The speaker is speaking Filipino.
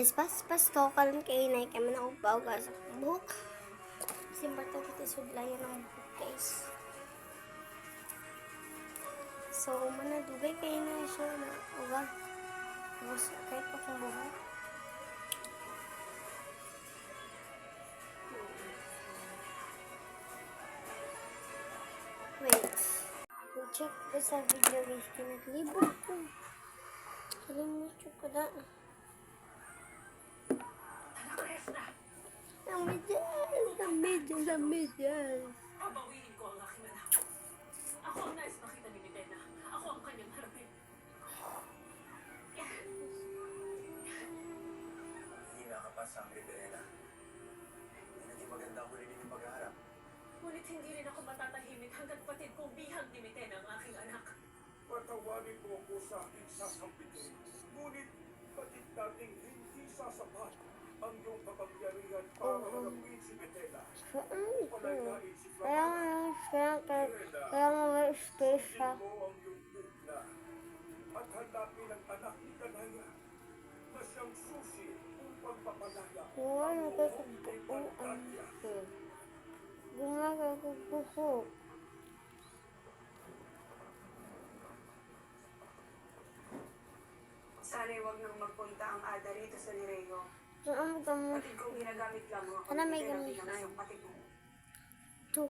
Guys, pas to karon kay nay kay man ako bawga sa buhok. Simple kita sudlayan ng buhok, guys. So, manadugay kay na siya na uga. Tapos kahit pa kung buhok. Wait. Check ko sa video, guys. Kinaglibot ko. Kalimut ko na. Ang Pabawiin ko ang aking anak. Ako ang nais makita ni Mitena. Ako ang kanyang harapin. Hindi nakapasang Riverena. Hindi naging maganda ko rin yung pag-harap. Ngunit hindi rin ako matatahimik hanggat patid kong bihag ni Mitena ang aking anak. Patawanin mo ako sa aking sasampitin. Ngunit patid nating hindi sasapat ang iyong kapangyarihan para harapin si Mitena. Palayain si kaya nga may space siya. mo ang iyong bugla at hanapin ang anak ni Kanaya na siyang susi upang mapalaya Huwag nakikagbukuan. Gumagagagbuhok. Sana'y wag nang magpunta ang Ada rito sa Nirego. Saan mo Patid kong ginagamit lang ang Ano may pera ganun? ng patid mo.